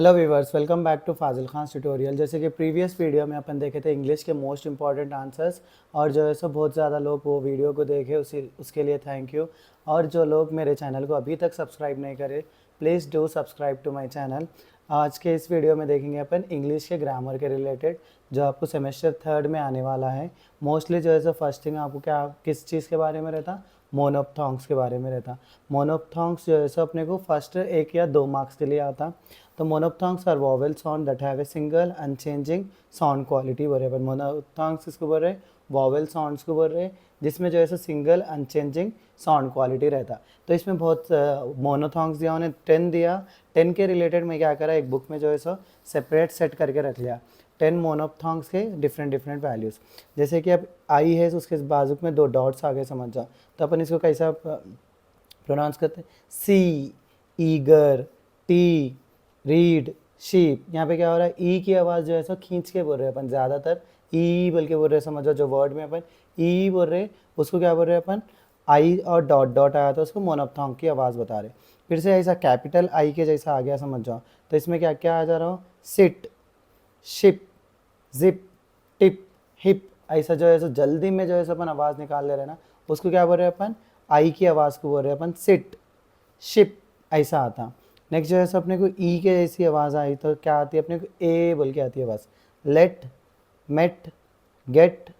Hello viewers, welcome back to Fazil Khan tutorial. जैसे कि previous video में अपन देखे थे इंग्लिश के मोस्ट इंपॉर्टेंट आंसर्स, और जो है सो बहुत ज़्यादा लोग वो वीडियो को देखे, उसके लिए थैंक यू। और जो लोग मेरे चैनल को अभी तक सब्सक्राइब नहीं करे, please do subscribe to my channel. आज के इस वीडियो में देखेंगे अपन इंग्लिश के ग्रामर के रिलेटेड, जो आपको सेमेस्टर थर्ड में आने वाला है। मोस्टली जो है सो फर्स्ट थिंग आपको क्या किस चीज़ के बारे में रहता, मोनोप्थॉन्ग्स के बारे में रहता। मोनोप्थॉन्ग्स जो है सो अपने को फर्स्ट 1 या 2 मार्क्स के लिए आता। तो monophthongs are vowel sound that have a single unchanging sound quality बोल रहे हैं। मोनोप्थॉन्ग्स किसको बोल रहे हैं? वॉवेल साउंड्स को बोल रहे हैं, जिसमें जो है सो सिंगल अनचेंजिंग साउंड क्वालिटी रहता। तो इसमें बहुत मोनोथॉन्ग्स दिया, उन्हें 10 दिया। 10 के रिलेटेड मैं क्या करा, एक बुक में जो है सो सेपरेट सेट करके रख लिया 10 मोनोप्थॉन्ग्स के डिफरेंट डिफरेंट वैल्यूज़। जैसे कि अब आई है तो उसके बाजू में 2 डॉट्स आगे समझ जाओ, तो अपन इसको कैसा प्रोनाउंस करते हैं? सी, ईगर, टी, रीड, शीप। यहाँ पे क्या हो रहा है, ई की आवाज़ जो है सो खींच के बोल रहे हैं अपन, ज़्यादातर ई बोल के बोल रहे हैं। समझो जो वर्ड में अपन ई बोल रहे हैं उसको क्या बोल रहे हैं अपन? आई और डॉट डॉट आया तो उसको मोनोप्थॉन्ग की आवाज़ बता रहे। फिर से ऐसा कैपिटल आई के जैसा आ गया समझ जाओ, तो इसमें क्या क्या आ जा रहा हो? Sit, ship, zip, tip, hip. ऐसा जो है सो जल्दी में जो है सो अपन आवाज़ निकाल ले रहे हैं ना, उसको क्या बोल रहे हैं अपन? आई की आवाज़ को बोल रहे हैं अपन सिट, शिप, ऐसा आता। नेक्स्ट जो है सो अपने को ई के जैसी आवाज़ आई तो क्या आती है अपने को? ए बोल के आती है आवाज़। Let, met, get,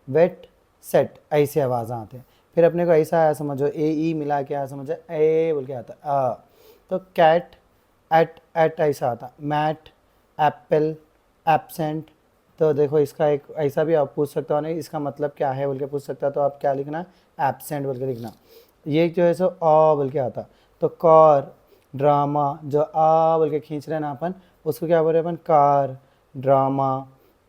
wet, set, ऐसी आवाज़ आते हैं। फिर अपने को ऐसा आया समझो, ए ई मिला के आया समझो, ए बोल के आता आ। तो कैट, एट ऐसा आता। Mat, apple, absent. तो देखो इसका एक ऐसा भी आप पूछ सकते हो, नहीं इसका मतलब क्या है बोल के पूछ सकता, तो आप क्या लिखना? एब्सेंट बोल के लिखना। ये जो है सो आ बोल के आता। तो कार, ड्रामा, जो आ बोल के खींच रहे हैं ना अपन, उसको क्या बोल रहे हैं अपन? कार, ड्रामा,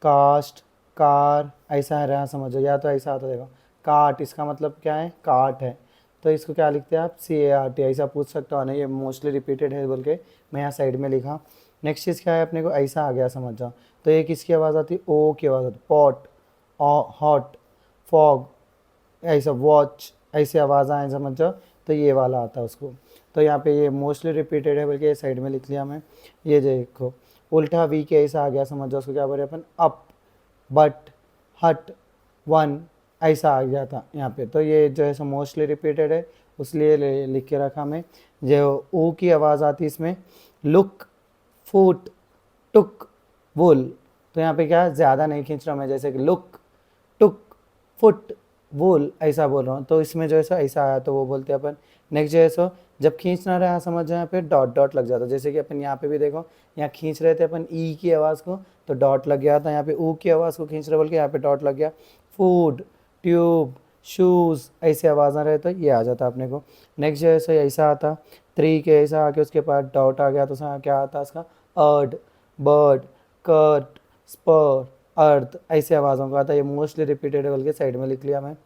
कास्ट, कार, ऐसा है रहा समझो। या तो ऐसा आता, देखो काट, इसका मतलब क्या है? काट है, तो इसको क्या लिखते हैं आप? CART, ऐसा पूछ सकते हो ना। ये मोस्टली रिपीटेड है बोल के मैं यहाँ साइड में लिखा। नेक्स्ट चीज़ क्या है अपने को? ऐसा आ गया समझ जाओ। तो ये किसकी आवाज़ आती है? ओ की आवाज़ आती। पॉट, हॉट, फॉग, ऐसा वॉच, ऐसे आवाज़ आए समझ जाओ, तो ये वाला आता है उसको। तो यहाँ पे ये मोस्टली रिपीटेड है बल्कि ये साइड में लिख लिया मैं। ये देखो उल्टा वी के ऐसा आ गया समझ जाओ, उसको क्या बोल रहे हैं अपन? अप, बट, हट, वन, ऐसा आ गया था यहाँ पे। तो ये जो है सो मोस्टली रिपीटेड है, उसलिए लिख के रखा मैं। जो ओ की आवाज़ आती है इसमें, लुक, फुट, टुक, वुल। तो यहाँ पे क्या ज़्यादा नहीं खींच रहा मैं, जैसे कि लुक, टुक, फुट, वुल ऐसा बोल रहा हूँ, तो इसमें जो है सो ऐसा आया तो वो बोलते हैं अपन। नेक्स्ट जो है सो जब खींचना रहा समझ जाए, यहाँ पे डॉट डॉट लग जाता, जैसे कि अपन यहाँ पे भी देखो, यहाँ खींच रहे थे अपन ई की आवाज़ को तो डॉट लग गया था। यहाँ पे ऊ की आवाज़ को खींच रहे बोल के यहाँ पे डॉट लग गया। फूड, ट्यूब, शूज़, ऐसे आवाज़ आ रहे तो ये आ जाता अपने को। नेक्स्ट जो है सो ऐसा आता, थ्री के ऐसा आके उसके बाद डॉट आ गया तो उसका क्या आता उसका? अर्ड, बर्ड, कट, स्पर, अर्थ, ऐसे आवाज़ों का आता है। ये मोस्टली रिपीटेड बोल के साइड में लिख लिया मैं।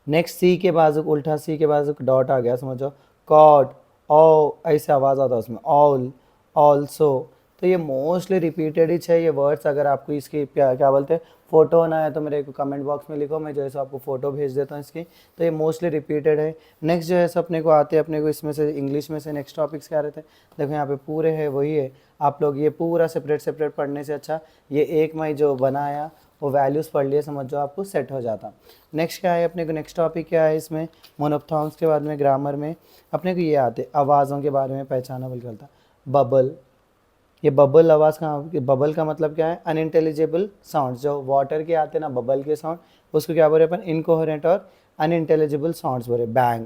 नेक्स्ट सी के बाजू उल्टा सी के बाजू डॉट आ गया समझो, कॉड, ओ, ऐसे आवाज़ आता है उसमें, ऑल, ऑल्सो। तो ये मोस्टली रिपीटेड ही है ये वर्ड्स। अगर आपको इसकी क्या क्या बोलते हैं फ़ोटो ना है तो मेरे को कमेंट बॉक्स में लिखो, मैं जो है सो आपको फ़ोटो भेज देता हूँ इसकी। तो ये मोस्टली रिपीटेड है। नेक्स्ट जो है सो अपने को आते हैं अपने को इसमें से इंग्लिश में से नेक्स्ट टॉपिक्स क्या रहते हैं, देखो यहाँ पे पूरे है वही है। आप लोग ये पूरा सेपरेट सेपरेट पढ़ने से अच्छा ये एक में जो बनाया वो वैल्यूज़ पढ़ लिए समझ जाओ, आपको सेट हो जाता। नेक्स्ट क्या है अपने को? नेक्स्ट टॉपिक क्या है इसमें? मोनोप्थॉन्ग्स के बाद में ग्रामर में अपने को ये आते आवाज़ों के बारे में पहचाना बोल करता। बबल, ये बबल आवाज़ का, बबल का मतलब क्या है? Unintelligible sounds. जो वाटर के आते हैं ना बबल के साउंड, उसको क्या बोल रहे हैं अपन? इनकोहेरेंट और अनइंटेलिजिबल साउंड्स बोल रहे। Bang,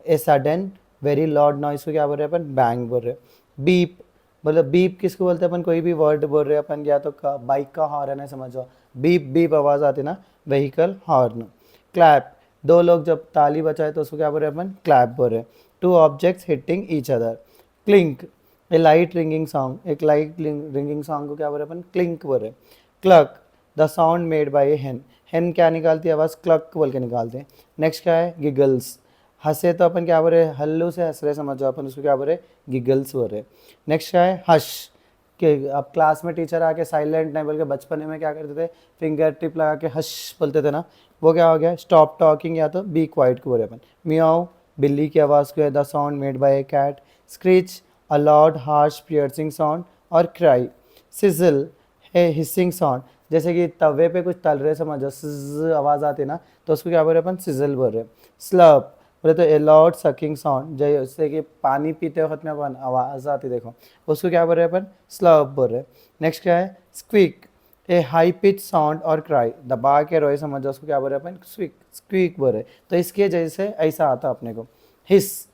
a sudden very loud noise को क्या बोल रहे हैं अपन? बैंग बोल रहे। बीप, मतलब बीप किसको बोलते हैं अपन? कोई भी वर्ड बोल रहे हैं अपन, या तो बाइक का हॉर्न है समझो, बीप बीप आवाज़ आती ना, व्हीकल हॉर्न। क्लैप, दो लोग जब ताली बजाए तो उसको क्या बोल रहे हैं अपन? क्लैप बोल रहे। Two objects hitting each other. Clink, a light ringing song, एक लाइट रिंगिंग सॉन्ग को क्या बोल रहे हैं अपन? क्लिंक बोल रहे। Cluck, the sound made by a hen, hen क्या निकालती है आवाज़? क्लक बोल के निकालते हैं। नेक्स्ट क्या है? गिगल्स, हंसे तो अपन क्या बोल रहे? हल्लू से हंस रहे समझो अपन, उसको क्या बोल रहे? गिगल्स बोल रहे। नेक्स्ट क्या है? हश, कि अब क्लास में टीचर आके साइलेंट नहीं बोल के बचपन में क्या करते थे? फिंगर टिप लगा के हश बोलते थे ना, वो क्या हो गया? स्टॉप टॉकिंग या तो बी क्वाइट को बोले अपन। मियाओ, बिल्ली की आवाज़ को है the sound made by a cat. Screech, a loud harsh piercing sound और क्राई। सिजल है हिसिंग साउंड, जैसे कि तवे पे कुछ तल रहे समझो, सिज आवाज़ आती है ना, तो उसको क्या बोल रहे हैं अपन, सिजल बोल रहे हैं। स्लर्प बोले तो ए लाउड सकिंग साउंड, जैसे कि पानी पीते वक्त में अपन आवाज़ आती देखो, उसको क्या बोल रहे हैं अपन, स्लर्प बोल रहे हैं। नेक्स्ट क्या है, स्क्विक ए हाई पिच साउंड और क्राई, दबा के रोए समझो, उसको क्या बोल रहे हैं अपन, स्क्विक स्क्विक बोल रहे हैं। तो इसके जैसे ऐसा आता अपने को। हिस,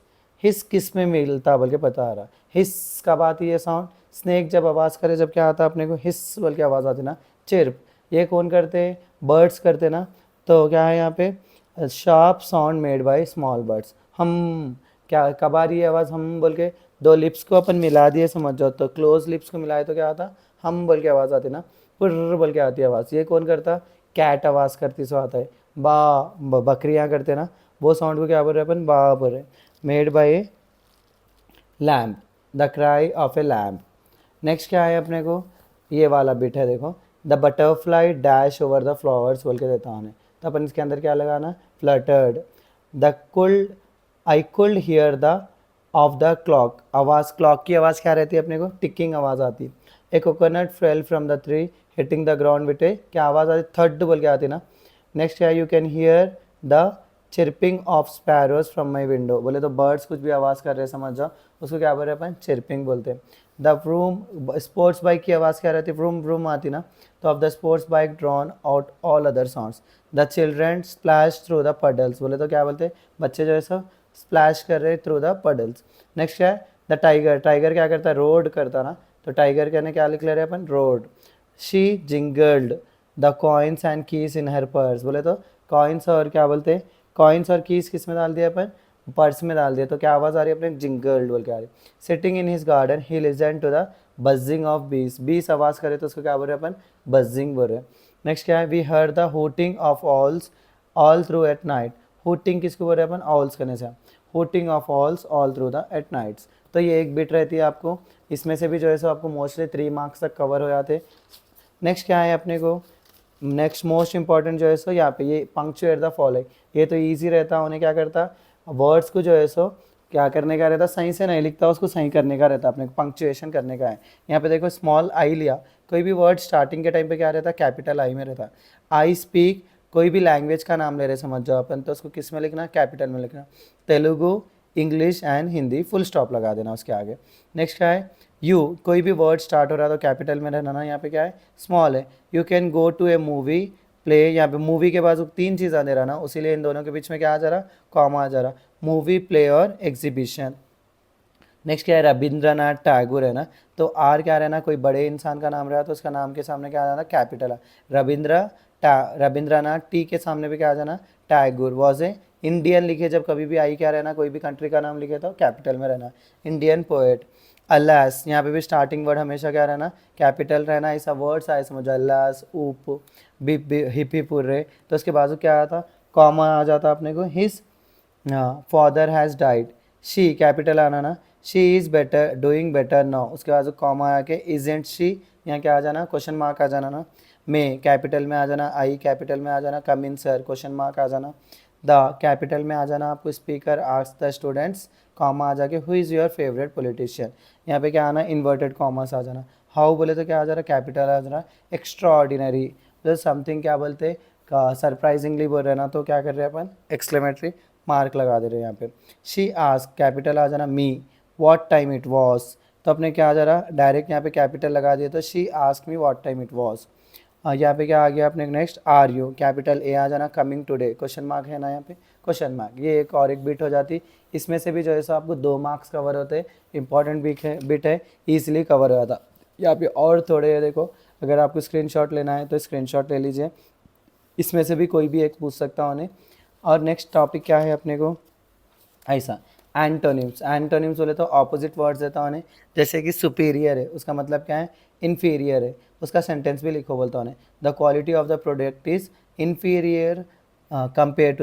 हिस किस में मिलता बोल के पता आ रहा, हिस कब आती है साउंड, स्नेक जब आवाज़ करे, जब क्या आता है अपने को, हिस बोल के आवाज़ आती ना। चिर्प, ये कौन करते हैं, बर्ड्स करते ना, तो क्या है यहाँ पे, sharp sound made by small birds. हम, क्या कब आ रही है आवाज़, हम बोल के, दो लिप्स को अपन मिला दिए समझ जाओ, तो क्लोज लिप्स को मिलाए तो क्या आता, हम बोल के आवाज़ आती ना, पुर्र बोल के आती है आवाज़। ये कौन करता, कैट आवाज़ करती सो आता है। बकरियाँ करते ना, वो साउंड को क्या बोल रहे हैं अपन, बा बोल रहे हैं। Made by lamp, the cry of A lamp. Next क्या है अपने को, ये वाला बिट है देखो, the butterfly dash over the flowers बोल के देता हूँ, तो अपन इसके अंदर क्या लगाना, fluttered. The cooled, I cooled here the of the clock, आवाज़, क्लॉक की आवाज़ क्या रहती है अपने को, टिकिंग आवाज़ आती है। A coconut fell from the tree hitting the ground with a, क्या आवाज़ आती, थर्ड बोल के आती ना। नेक्स्ट क्या है, you can hear the chirping of sparrows from my window, बोले तो बर्ड्स कुछ भी आवाज़ कर रहे हैं समझ जाओ, उसको क्या बोल रहे हैं अपन, चिरपिंग बोलते हैं। द व्रूम, स्पोर्ट्स बाइक की आवाज़ क्या रहती है, व्रूम व्रूम आती ना, तो of the sports bike drawn out all other sounds. The children splash through the puddles, बोले तो क्या बोलते हैं, बच्चे जो है सब स्प्लैश कर रहे थ्रू द पडल्स। नेक्स्ट क्या है, द टाइगर, टाइगर क्या करता है, रोड करता ना, तो टाइगर कहने क्या लिख ले रहे हैं अपन, road. She jingled the coins and keys in her purse, बोले तो कॉइन्स और क्या बोलते हैं, कॉइन्स और कीज किस में डाल दिया अपन, पर्स में डाल दिया, तो क्या आवाज़ आ रही है अपने, जिंगल्ड बोल के आ रही है। Sitting in his garden he listen to the buzzing of bees, bees आवाज़ करे तो उसको क्या बोल रहे हैं अपन, बजिंग बोल रहे हैं। नेक्स्ट क्या है, we heard the hooting of owls all through at night, hooting किसको बोल रहे हैं अपन, ऑल्स करने से, hooting of owls all through the at nights. तो ये एक बिट रहती है आपको, इसमें से भी जो है सो आपको मोस्टली 3 मार्क्स तक कवर हो जाते। नेक्स्ट क्या है अपने को, नेक्स्ट मोस्ट इंपॉर्टेंट जो है सो यहाँ पे ये पंक्चुएट द फॉलोइंग, ये तो ईजी रहता, उन्हें क्या करता, वर्ड्स को जो है सो क्या करने का रहता, सही से नहीं लिखता, उसको सही करने का रहता, अपने पंक्चुएशन करने का है। यहाँ पे देखो स्मॉल आई लिया, कोई भी वर्ड स्टार्टिंग के टाइम पे क्या रहता, कैपिटल आई में रहता। आई स्पीक, कोई भी लैंग्वेज का नाम ले रहे समझ जाओ अपन, तो उसको किस में लिखना, कैपिटल में लिखना। Telugu, English and Hindi, full stop लगा देना उसके आगे। नेक्स्ट क्या है, यू, कोई भी वर्ड स्टार्ट हो रहा है तो कैपिटल में रहना ना, यहाँ पे क्या है, स्मॉल है। You can go to a movie play, यहाँ पे मूवी के बाद 3 चीज़ दे रहा ना, उसीलिए इन दोनों के बीच में क्या आ जा रहा, कॉमा आ जा रहा, मूवी प्ले और एग्जीबिशन। नेक्स्ट क्या है, रविंद्रनाथ टैगोर है ना, तो आर क्या रहना, कोई बड़े इंसान का नाम रहा तो उसका नाम के सामने क्या आ जाना, कैपिटल है। रविंद्रनाथ, टी के सामने भी क्या आ जाना, टैगोर। वॉज ए इंडियन लिखे, जब कभी भी आई क्या रहना, कोई भी कंट्री का नाम लिखे तो कैपिटल में रहना, इंडियन पोएट। अल्लास, यहाँ पे भी स्टार्टिंग वर्ड हमेशा क्या रहना, कैपिटल रहना। ऐसा वर्ड्स आए समझो, अल्लास, ऊप, हिपी पुर्रे, तो उसके बाजू क्या आता, कॉमा आ जाता अपने को, his father has died. She capital आना ना, she is better doing better now, उसके बाद कॉमा आके इजेंट शी, यहाँ क्या आ जाना, क्वेश्चन मार्क आ जाना ना। मे कैपिटल में आ जाना, आई कैपिटल में आ जाना, come in sir question mark आ जाना। द कैपिटल में आ जाना आपको, speaker ask the students, comma आ जाके who is your favourite politician, यहाँ पे क्या आना, इन्वर्टेड कॉमर्स आ जाना। हाउ बोले तो क्या आ जा रहा, कैपिटल आ जा रहा। एक्स्ट्रा ऑर्डिनरी, तो समथिंग क्या बोलते का सरप्राइजिंगली बोल रहे हैं ना, तो क्या कर रहे हैं अपन, एक्सक्लेमेटरी मार्क लगा दे रहे हैं यहाँ पे। शी आस्क कैपिटल आ जाना, मी, व्हाट टाइम इट वॉज, तो अपने क्या आ जा रहा, डायरेक्ट यहाँ पे कैपिटल लगा दिया, तो she ask me what time it was. यहाँ पे क्या आ गया अपने next, are you capital A आ जाना, कमिंग टुडे क्वेश्चन मार्क है ना यहाँ पे, क्वेश्चन मार्क। ये एक और एक बिट हो जाती, इसमें से भी जो है सो आपको 2 मार्क्स कवर होते हैं, इंपॉर्टेंट बिट है, ईजिली कवर हो जाता। यहाँ पे और थोड़े है देखो, अगर आपको स्क्रीनशॉट लेना है तो स्क्रीनशॉट ले लीजिए, इसमें से भी कोई भी एक पूछ सकता हूँ उन्हें। और नेक्स्ट टॉपिक क्या है अपने को, ऐसा एंटोनिम्स, एंटोनिम्स बोले तो ऑपोजिट वर्ड्स देता उन्हें, जैसे कि सुपीरियर है उसका मतलब क्या है, इन्फीरियर है, उसका सेंटेंस भी लिखो बोलता उन्हें। The quality of the product is inferior compare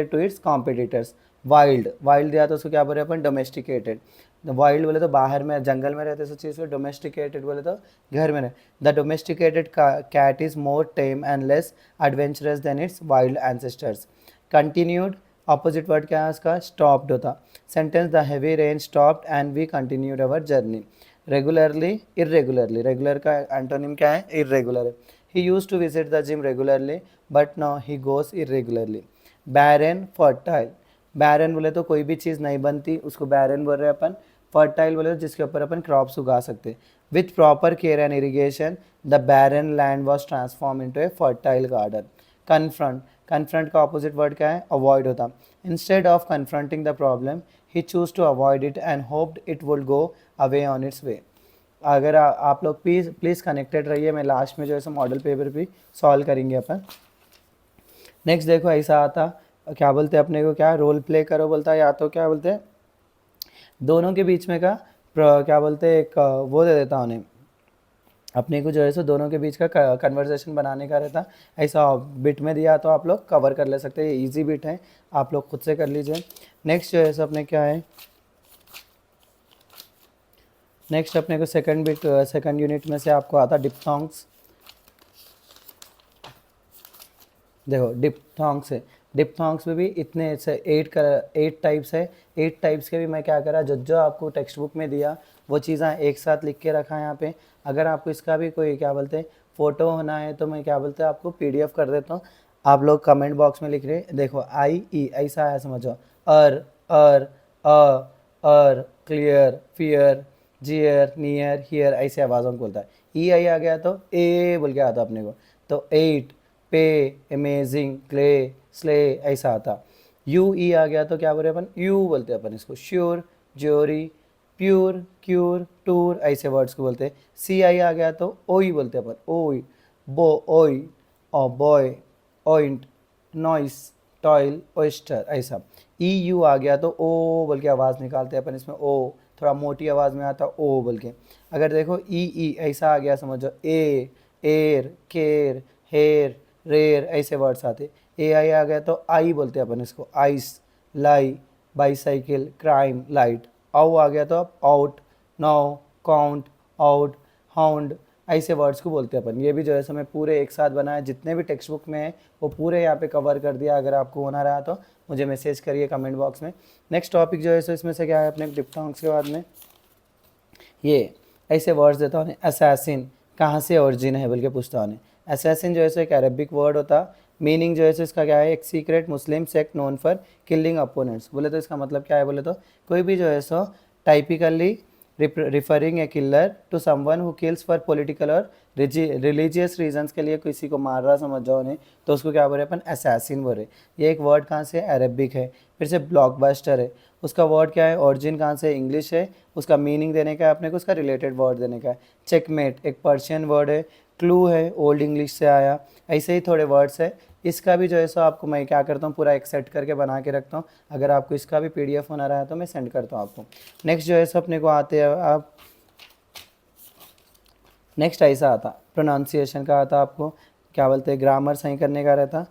to its competitors. Wild, wild दिया तो उसको क्या बोल रहे हैं अपन, डोमेस्टिकेटेड। वाइल्ड बोले तो बाहर में जंगल में रहते सब चीज़ को, डोमेस्टिकेटेड बोले तो घर में रहे। The domesticated cat is more tame and less adventurous than its wild ancestors. Continued, opposite word क्या है उसका, स्टॉप्ड होता। Sentence, the heavy rain stopped and we continued our journey. Regularly, irregularly, regular का एंटोनिम क्या है? Irregular है। He use to visit the gym regularly but now he goes irregularly. Barren, fertile. Barren बोले तो कोई भी चीज़ नहीं बनती, उसको बैरन बोल रहे हैं अपन। फर्टाइल बोले तो जिसके ऊपर अपन क्रॉप्स उगा सकते। With proper care and irrigation the barren land was transform into a fertile garden. Confront, confront का ऑपोजिट वर्ड क्या है? अवॉइड होता। Instead of confronting the problem he choose to avoid it and hoped it would go away on its way. अगर आप लोग please connected रहिए, मैं last में जो है सो मॉडल पेपर भी सॉल्व करेंगे अपन। नेक्स्ट देखो ऐसा आता, क्या बोलते हैं अपने को, क्या रोल प्ले करो बोलता है, या तो क्या बोलते हैं दोनों के बीच में का क्या बोलते हैं एक वो दे देता उन्हें, अपने को जो है सो दोनों के बीच का कन्वर्सेशन बनाने का रहता। ऐसा बिट में दिया तो आप लोग कवर कर ले सकते हैं, ये ईजी बिट है, आप लोग खुद से कर लीजिए। नेक्स्ट जो है सो अपने क्या है, नेक्स्ट अपने को सेकंड बिट, सेकंड यूनिट में से आपको आता डिप्थोंग्स। देखो डिप्थोंग्स है, डिप्थोंग्स में भी इतने से 8 टाइप्स है। 8 टाइप्स के भी मैं क्या करा, जो आपको टेक्स्ट बुक में दिया वो चीज़ें एक साथ लिख के रखा है यहाँ पे। अगर आपको इसका भी कोई क्या बोलते हैं फ़ोटो होना है तो मैं क्या बोलते हैं आपको PDF कर देता हूँ, आप लोग कमेंट बॉक्स में लिख रहे हैं। देखो आई ई ऐसा आया समझो, अर अर क्लियर, फियर, जियर, नियर, हियर, ऐसे आवाज़ों को बोलता है। ई आई आ गया तो ए बोल के आता अपने को, तो 8, पे, अमेजिंग, क्ले, स्ले, ऐसा आता। यू ई आ गया तो क्या बोले अपन, यू बोलते हैं अपन इसको, sure, jury, pure, cure, tour, ऐसे वर्ड्स को बोलते हैं। सी आई आ गया तो ओई बोलते हैं अपन, ओई, बो, ओई, और बॉय, ऑइंट, नॉइस, टॉयल, ओइस्टर, ऐसा। ई यू आ गया तो ओ बोल के आवाज़ निकालते हैं अपन इसमें, ओ थोड़ा मोटी आवाज़ में आता ओ बोल के। अगर देखो ई ऐसा आ गया समझो, ए, एयर, केयर, हेयर, रेयर, ऐसे वर्ड्स आते। ए आई आ गया तो आई बोलते हैं अपन इसको, आइस, लाई, बाईसाइकिल, क्राइम, लाइट। आउ आ गया तो अब out, now, count, out, hound, ऐसे वर्ड्स को बोलते हैं अपन। ये भी जो है सो मैं पूरे एक साथ बनाया, जितने भी टेक्स्ट बुक में है वो पूरे यहाँ पे कवर कर दिया। अगर आपको होना रहा तो मुझे मैसेज करिए कमेंट बॉक्स में। नेक्स्ट टॉपिक जो है सो इसमें से क्या है अपने डिप्थोंग्स के बाद में, ये ऐसे वर्ड्स देता हूँ। असैसिन कहाँ से ओरिजिन है बोल के पूछता हूँ। असैसिन जो है सो एक अरबिक वर्ड होता, मीनिंग जो है सो इसका क्या है, एक secret Muslim sect known for killing opponents. बोले तो इसका मतलब क्या है, बोले तो कोई भी जो है so typically referring a killer to someone who kills for political or religious reasons के लिए किसी को मार रहा समझ जाओ नहीं तो उसको क्या बोल रहे हैं अपन, असैसिन बोल रहे। ये एक वर्ड कहाँ से, अरबिक है। फिर से ब्लॉकबस्टर है, उसका वर्ड क्या है, ओरिजिन कहाँ से, इंग्लिश है। उसका मीनिंग देने का है अपने को, उसका रिलेटेड वर्ड देने का है। चेकमेट एक पर्शियन वर्ड है। क्लू है, ओल्ड इंग्लिश से आया। ऐसे ही थोड़े वर्ड्स है। इसका भी जो है सो आपको मैं क्या करता हूँ पूरा एक सेट करके बना के रखता हूँ। अगर आपको इसका भी PDF होना रहा है तो मैं सेंड करता हूँ आपको। नेक्स्ट जो है सो अपने को आते हैं आप, नेक्स्ट ऐसा आता प्रोनाउंसिएशन का आता, आपको क्या बोलते हैं ग्रामर सही करने का रहता।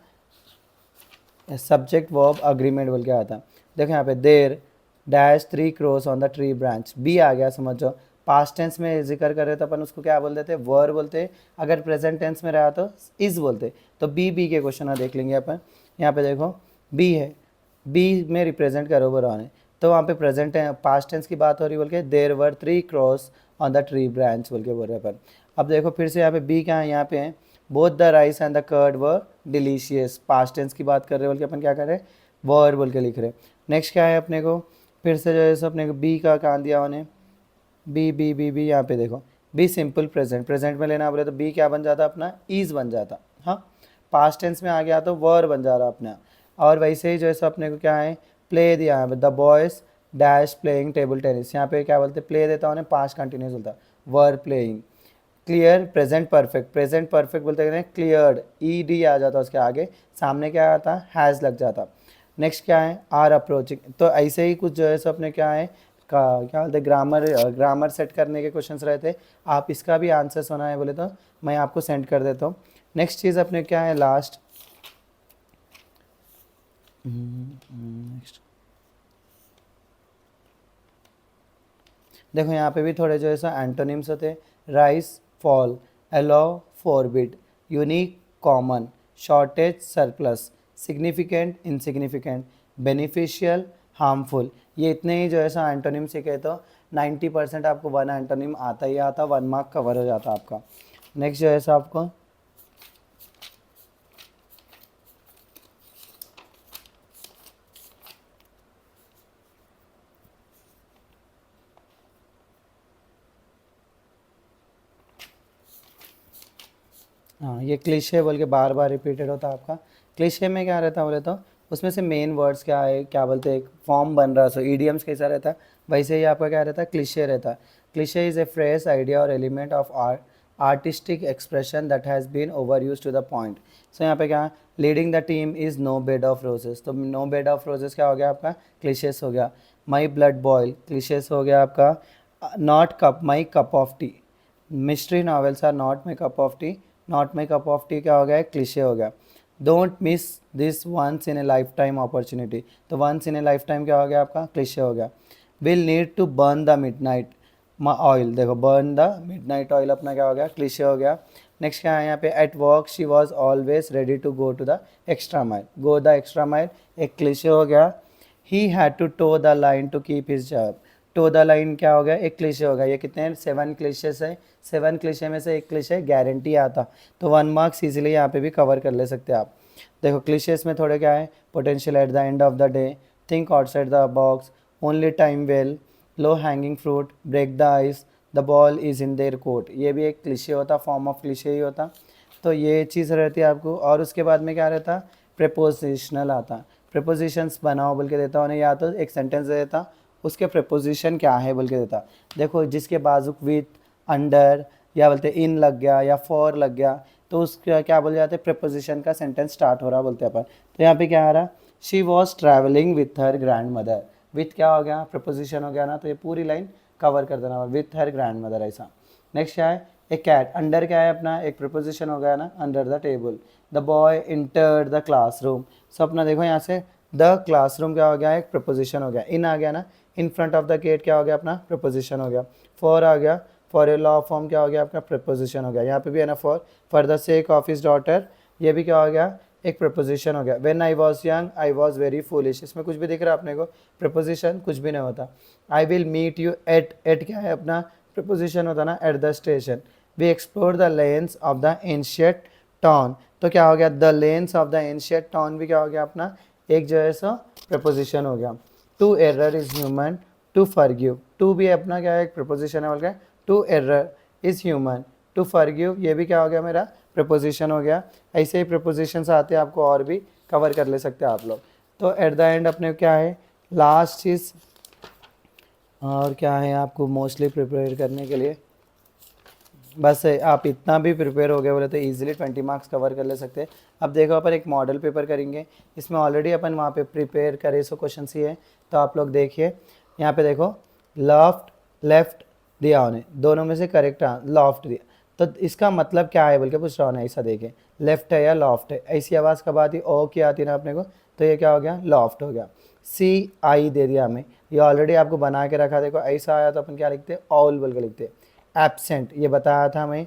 सब्जेक्ट वर्ब अग्रीमेंट बोल के आता। देखो यहाँ पे there dash 3 cross on the tree branch, B आ गया समझो। पास्ट टेंस में जिक्र कर रहे तो अपन उसको क्या बोल देते, वर बोलते। अगर प्रेजेंट टेंस में रहा तो इज बोलते। तो बी के क्वेश्चन देख लेंगे अपन। यहाँ पे देखो बी है, बी में रिप्रेजेंट करो बरान है, तो वहाँ पे प्रेजेंट पास्ट टेंस की बात हो रही बोल के, देर वर 3 cross on the tree branch बोल के बोल रहे अपन। अब देखो फिर से यहाँ पे बी क्या है, यहाँ पे है both the rice and the curd were delicious, past tense की बात कर रहे बोल के अपन क्या कर रहे हैं, वर बोल के लिख रहे। नेक्स्ट क्या है अपने को, फिर से जो है सो अपने को बी का कहाँ दिया उन्हें, बी बी बी बी यहाँ पे देखो बी सिंपल प्रेजेंट, प्रेजेंट में लेना बोले तो बी क्या बन जाता अपना, ईज बन जाता। हाँ पास्ट टेंस में आ गया तो वर बन जा रहा अपना। और वैसे ही जो है सो अपने को क्या है, प्ले दिया है, the boys dash playing table tennis. यहाँ पे क्या बोलते, प्ले देता उन्हें पास्ट कंटिन्यूस बोलता, were playing. Clear present perfect, present perfect बोलते हैं क्लियर्ड, ईडी आ जाता उसके आगे, सामने क्या आता, हैज़ लग जाता। नेक्स्ट क्या है, आर अप्रोचिंग। तो ऐसे ही कुछ जो है सो अपने क्या है का क्या बोलते हैं ग्रामर सेट करने के क्वेश्चंस रहते। आप इसका भी आंसर्स होना है बोले तो मैं आपको सेंड कर देता हूँ। नेक्स्ट चीज़ अपने क्या है लास्ट, नेक्स्ट देखो यहाँ पे भी थोड़े जो है सो एंटोनिम्स होते, rice, fall, allow, forbid, unique, common, shortage, surplus, significant, insignificant, beneficial, harmful. ये इतने ही जो है सो एंटोनिम सीखे तो 90% आपको 1 एंटोनिम आता ही आता, 1 मार्क कवर हो जाता आपका। नेक्स्ट जो है सो आपको हाँ, ये क्लिशे बोल के बार बार रिपीटेड होता है आपका। क्लिशे में क्या रहता है बोले तो उसमें से मेन वर्ड्स क्या है, क्या बोलते हैं, एक फॉर्म बन रहा है, सो ईडियम्स कैसा रहता है वैसे ही आपका क्या रहता है, क्लिशे रहता है। Cliche is a phrase, idea or element of artistic expression that has been overused to the point. So यहाँ पे क्या, leading the team is no bed of roses, तो नो बेड ऑफ रोजेस क्या हो गया आपका, क्लिशेस हो गया। माई ब्लड बॉयल, क्लिशेस हो गया आपका। Not cup, my cup of tea, mystery novels are not my cup of tea, not my cup of tea क्या हो गया, क्लिशे हो गया। Don't miss this once in a lifetime opportunity, तो once in a lifetime क्या हो गया आपका, क्लिशे हो गया। Will need to burn the midnight oil, देखो burn the midnight oil अपना क्या हो गया, क्लिशे हो गया। नेक्स्ट क्या है यहाँ पे, at work she was always ready to go to the extra mile, go the extra mile एक क्लिशे हो गया। He had to toe the line to keep his job, toe the line क्या हो गया, एक क्लिशे हो गया। ये कितने हैं, 7 क्लिशेस है, 7 क्लिशे में से एक क्लिशे गारंटी आता, तो 1 मार्क्स इजीली यहाँ पे भी कवर कर ले सकते हैं आप। देखो क्लिशेस में थोड़े क्या है, potential at the end of the day, think outside the box, only time well, low hanging fruit, break the ice, the ball is in their court, ये भी एक क्लिशे होता, फॉर्म ऑफ क्लिशे ही होता। तो ये चीज़ रहती है आपको। और उसके बाद में क्या रहता, प्रेपोजिशनल आता, प्रेपोजिशंस बनाओ बोल के देता उन्हें, या तो एक सेंटेंस दे देता उसके प्रेपोजिशन क्या है बोल के देता। देखो जिसके बाजू विथ, अंडर या बोलते इन लग गया या फॉर लग गया, तो उसका क्या बोल जाते हैं, प्रेपोजिशन का सेंटेंस स्टार्ट हो रहा बोलते हैं अपन। तो यहाँ पे क्या आ रहा, she was travelling with her grand mother, with क्या हो गया, प्रेपोजिशन हो गया ना, तो ये पूरी लाइन कवर कर देना, विथ हर ग्रैंड मदर ऐसा। नेक्स्ट क्या है, ए कैट, अंडर क्या है अपना, एक प्रिपोजिशन हो गया ना, under the table. The boy entered the classroom, so अपना देखो यहाँ से द क्लासरूम क्या हो गया, एक प्रपोजिशन हो गया। इन आ गया ना, in front of the gate क्या हो गया अपना, प्रपोजिशन हो गया। फॉर आ गया, फॉर ए लॉ फॉर्म क्या हो गया आपका, प्रपोजिशन हो गया। यहाँ पे भी है ना for the sake of his daughter, ये भी क्या हो गया, एक प्रपोजिशन हो गया। When I was young I was very foolish, इसमें कुछ भी दिख रहा है अपने को, प्रपोजिशन कुछ भी नहीं होता। I will meet you at क्या है अपना, प्रपोजिशन होता ना, at the station. We explore the lanes of the ancient town, तो क्या हो गया, the lanes of the ancient town भी क्या हो गया अपना, एक जो है सो प्रपोजिशन हो गया। To error is human, to forgive, to भी अपना क्या है, एक प्रपोजिशन है बोल के, to error is human, to forgive ये भी क्या हो गया मेरा, प्रपोजिशन हो गया। ऐसे ही प्रपोजिशंस आते हैं आपको, और भी कवर कर ले सकते हैं आप लोग। तो एट द एंड अपने क्या है, लास्ट चीज़ और क्या है आपको मोस्टली प्रिपेयर करने के लिए, बस आप इतना भी प्रिपेयर हो गए बोले तो इजीली 20 मार्क्स कवर कर ले सकते हैं। अब देखो अपन एक मॉडल पेपर करेंगे, इसमें ऑलरेडी अपन वहाँ पे प्रिपेयर करे सो क्वेश्चन ही है, तो आप लोग देखिए यहाँ पे देखो, लेफ्ट लेफ्ट दिया उन्हें, दोनों में से करेक्ट लॉफ्ट दिया, तो इसका मतलब क्या है बोल के पूछ रहा हूँ, ऐसा देखें लेफ्ट है या लॉफ्ट है, ऐसी आवाज़ कब आती, ओ की आती ना अपने को, तो ये क्या हो गया, लॉफ्ट हो गया। सी आई दे दिया हमें, ये ऑलरेडी आपको बना के रखा, देखो ऐसा आया तो अपन क्या लिखते हैं, ऑल बोल के लिखते हैं। एब्सेंट ये बताया था हमें,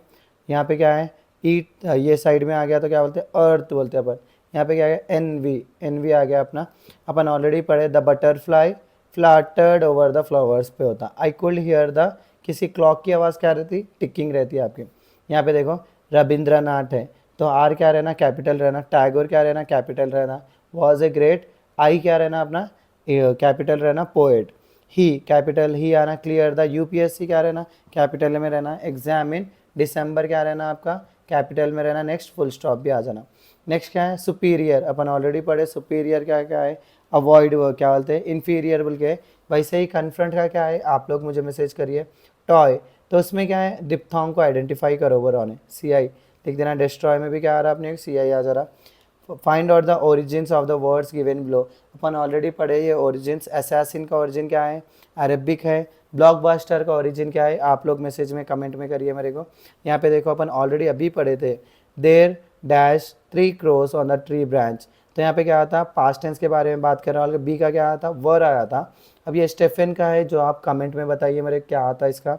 यहाँ पे क्या है, ईट ये साइड में आ गया तो क्या बोलते हैं, अर्थ बोलते हैं अपन। यहाँ पे क्या है, एन वी आ गया अपना, अपन ऑलरेडी पढ़े, the butterfly flattered over the flowers पे होता। आई कुड हियर द, किसी क्लॉक की आवाज़ क्या रहती, टिकिंग रहती है आपकी। यहाँ पे देखो रविंद्रनाथ है, तो आर क्या रहना, कैपिटल रहना, टैगोर क्या रहना, कैपिटल रहना, वॉज ए ग्रेट, आई क्या रहना अपना, कैपिटल रहना, पोएट। ही कैपिटल ही आना, क्लियर द यूपीएससी क्या रहना, कैपिटल में रहना। एग्जामिन दिसंबर क्या रहना आपका, कैपिटल में रहना। नेक्स्ट फुल स्टॉप भी आ जाना। नेक्स्ट क्या है, सुपीरियर, अपन ऑलरेडी पढ़े, सुपीरियर क्या क्या है, अवॉइड वो क्या बोलते हैं, इन्फीरियर बोल के। वैसे ही कन्फ्रंट का क्या है, आप लोग मुझे मैसेज करिए। टॉय, तो उसमें क्या है, डिप्थोंग को आइडेंटिफाई करो, ओवर ऑन सी आई लिख देना। डिस्ट्रॉय में भी क्या आ रहा है अपने, सी आई आ जा रहा। Find out the origins of the words given below, upon already पढ़े ये ओरिजिन्स। असैसिन का ओरिजिन क्या है, अरबिक है। ब्लॉकबस्टर का ओरिजिन क्या है, आप लोग मैसेज में कमेंट में करिए मेरे को। यहाँ पे देखो अपन ऑलरेडी अभी पढ़े थे, there dash 3 crows on the tree branch, तो यहाँ पे क्या आता, पास्ट टेंस के बारे में बात कर रहा हूँ। बी का क्या आया था, वर आया था। अब ये स्टेफन का है, जो आप कमेंट में बताइए मेरे क्या आता है इसका।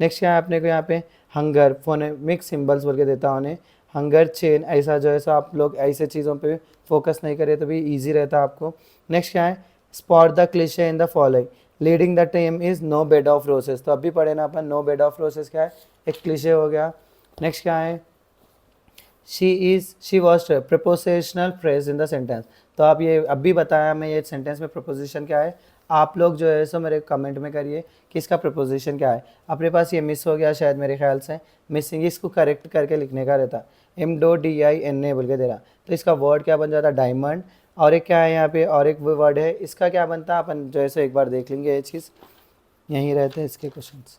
नेक्स्ट क्या है अपने को यहाँ पे, हंगर, फोनेमिक सिंबल्स बोल के देता हूँ उन्हें, हंगर चेन, ऐसा जो है सो आप लोग ऐसे चीज़ों पे फोकस नहीं करिए तो भी इजी रहता है आपको। नेक्स्ट क्या है, spot the cliche in the following, leading the team is no bed of roses, तो अभी पढ़े ना अपन, नो बेड ऑफ रोसेस क्या है, एक क्लिशे हो गया। नेक्स्ट क्या है, she was prepositional phrase in the sentence, तो आप ये अभी बताया मैं, ये सेंटेंस में प्रपोजिशन क्या है, आप लोग जो है सो मेरे कमेंट में करिए कि इसका प्रपोजिशन क्या है। अपने पास ये मिस हो गया शायद मेरे ख्याल से, मिसिंग, इसको करेक्ट करके लिखने का रहता, MDINA बोल के दे रहा, तो इसका वर्ड क्या बन जाता, डायमंड। और एक क्या है यहाँ पे, और एक वर्ड है, इसका क्या बनता, अपन जो है सो एक बार देख लेंगे ये चीज़, यहीं रहते हैं इसके क्वेश्चंस।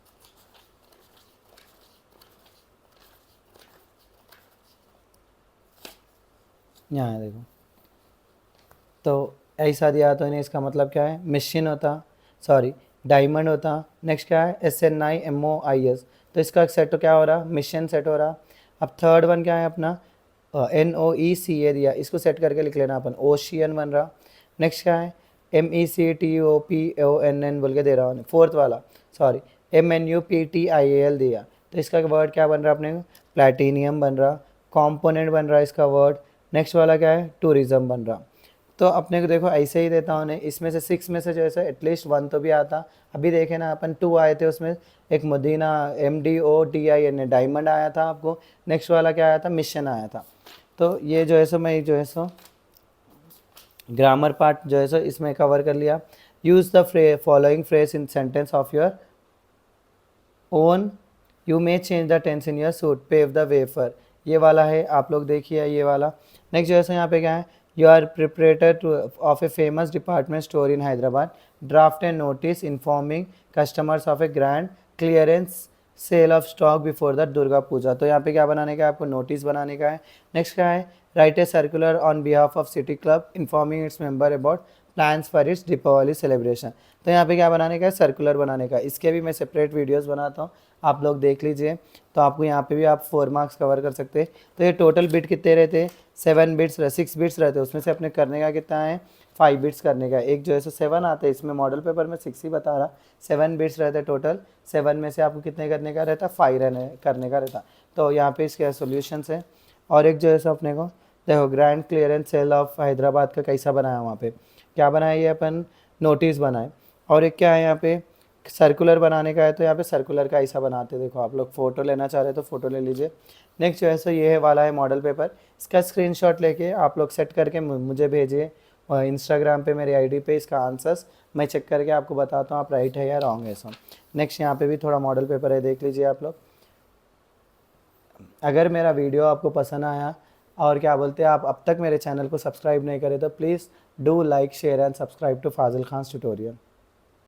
यहाँ है देखो, तो ऐसा दिया तो इन्हें, इसका मतलब क्या है, मिशन होता, सॉरी डायमंड होता। नेक्स्ट क्या है, SNIMOIS, तो इसका सेट तो क्या हो रहा, मिशन सेट हो रहा। अब थर्ड वन क्या है अपना, NOECA दिया, इसको सेट करके लिख लेना अपन, ओशियन बन रहा। नेक्स्ट क्या है, MECTOPONN बोल के दे रहा हूँ। फोर्थ वाला सॉरी, MNUPTIAL दिया, तो इसका वर्ड क्या बन रहा अपने को, प्लैटिनियम बन रहा, कॉम्पोनेंट बन रहा इसका वर्ड। नेक्स्ट वाला क्या है, टूरिज्म बन रहा। तो अपने को देखो ऐसे ही देता हूँ, इसमें से 6 में से जो है एटलीस्ट 1 तो भी आता। अभी देखे ना अपन 2 आए थे, उसमें एक मदीना MDODIN डायमंड आया था आपको, नेक्स्ट वाला क्या आया था, मिशन आया था। तो ये जो है सो मैं जो है सो ग्रामर पार्ट जो है सो इसमें कवर कर लिया। Use the following phrase in sentence of your own, you may change the tense in your suit, pave the way for, ये वाला है, आप लोग देखिए ये वाला। नेक्स्ट जो है यहाँ पे क्या है, you are proprietor of a famous department store in Hyderabad, draft and notice informing customers of a grand clearance sale of stock before the Durga Puja, तो यहाँ पे क्या बनाने का है आपको, नोटिस बनाने का है। नेक्स्ट क्या है, write a circular on behalf of city club informing its member about plans for its Deepawali celebration, तो यहाँ पे क्या बनाने का है, सर्कुलर बनाने का। इसके भी मैं सेपरेट वीडियोस बनाता हूँ, आप लोग देख लीजिए, तो आपको यहाँ पे भी आप 4 मार्क्स कवर कर सकते हैं। तो ये टोटल बिट कितने रहते हैं, 7 बिट्स 6 बिट्स रहते हैं, उसमें से अपने करने का कितना है, 5 बिट्स करने का। एक जो है सो 7 आता है, इसमें मॉडल पेपर में 6 ही बता रहा, 7 बिट्स रहते हैं टोटल, 7 में से आपको कितने करने का रहता, 5 करने का रहता। तो यहाँ पे इसके सोल्यूशंस है। और एक जो है सो अपने को देखो, grand clearance sale of Hyderabad का कैसा बनाया, वहाँ पे क्या बनाया, ये अपन नोटिस बनाए। और एक क्या है यहाँ पे, सर्कुलर बनाने का है, तो यहाँ पे सर्कुलर का ऐसा बनाते, देखो आप लोग फ़ोटो लेना चाह रहे तो फ़ोटो ले लीजिए। नेक्स्ट जो है सो ये है वाला है मॉडल पेपर, इसका स्क्रीनशॉट लेके आप लोग सेट करके मुझे भेजिए इंस्टाग्राम पे, मेरी आईडी पे, इसका आंसर्स मैं चेक करके आपको बताता हूँ आप राइट है या रॉन्ग है सब। नेक्स्ट यहाँ पे भी थोड़ा मॉडल पेपर है, देख लीजिए आप लोग। अगर मेरा वीडियो आपको पसंद आया और क्या बोलते हैं, आप अब तक मेरे चैनल को सब्सक्राइब नहीं करें तो please do like share and subscribe to Fazil Khan tutorial.